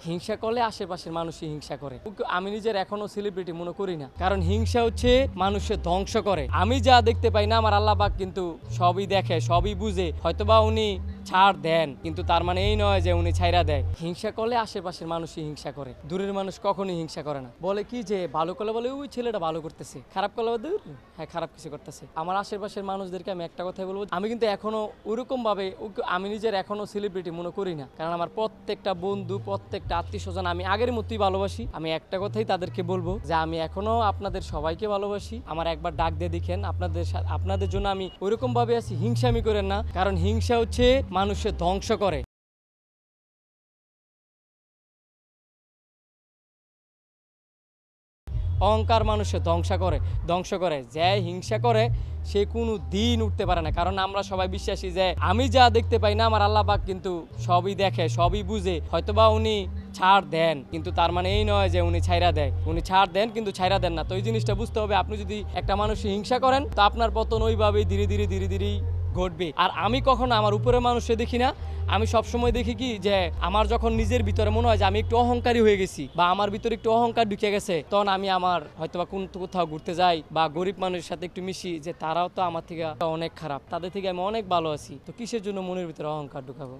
হিংসা করলে আশেপাশের মানুষই হিংসা করে। আমি নিজের এখনো সেলিব্রিটি মনে করি না, কারণ হিংসা হচ্ছে মানুষের ধ্বংস করে। আমি যা দেখতে পাই না, আমার আল্লাহ পাক কিন্তু সবই দেখে, সবই বুঝে। হয়তোবা উনি ছাড় দেন, কিন্তু তার মানে এই নয় যে উনি ছাইরা দেয়। হিংসা করলে আশেপাশের মানুষই হিংসা করে, দূরের মানুষ কখনোই হিংসা করে না। বলে কি যে ভালো করলে বলে ওই ছেলেটা ভালো করতেছে, খারাপ করলে বলে হ্যাঁ খারাপ কিছু করতেছে। আমার আশেপাশের মানুষদেরকে আমি একটা কথাই বলবো, আমি কিন্তু এখনো ওইরকম ভাবে আমি নিজের এখনো সেলিব্রিটি মনে করি না, কারণ আমার প্রত্যেকটা বন্ধু, প্রত্যেকটা আত্মীয় স্বজন আমি আগের মতোই ভালোবাসি। আমি একটা কথাই তাদেরকে বলবো যে আমি এখনো আপনাদের সবাইকে ভালোবাসি। আমার একবার ডাক দিয়ে দেখেন, আপনাদের জন্য আমি ওইরকম ভাবে আছি। হিংসামি করেন না, কারণ হিংসা হচ্ছে মানুষের ধ্বংস করে। অহংকার মানুষের ধ্বংস করে। যে হিংসা করে সে কোনো দিন উঠতে পারে না, কারণ আমরা সবাই বিশ্বাসী যে আমি যা দেখতে পাই না, আমার আল্লাহ পাক কিন্তু সবই দেখে, সবই বুঝে। হয়তোবা উনি ছাড় দেন, কিন্তু তার মানে এই নয় যে উনি ছাইরা দেয়। উনি ছাড় দেন কিন্তু ছাইরা দেন না। তো এই জিনিসটা বুঝতে হবে। আপনি যদি একটা মানুষের হিংসা করেন, তো আপনার পতন ওইভাবেই ধীরে ধীরে ঘটবে। আর আমি কখনো আমার উপরে মানুষে দেখি না, আমি সবসময় দেখি কি যে আমার যখন নিজের ভিতরে মনে হয় যে আমি একটু অহংকারী হয়ে গেছি, বা আমার ভিতরে একটু অহংকার ঢুকে গেছে, তখন আমি আমার হয়তোবা কোথাও ঘুরতে যাই বা গরিব মানুষের সাথে একটু মিশি, যে তারাও তো আমার থেকে অনেক খারাপ, তাদের থেকে আমি অনেক ভালো আছি, তো কিসের জন্য মনের ভিতরে অহংকার ঢুকাবো।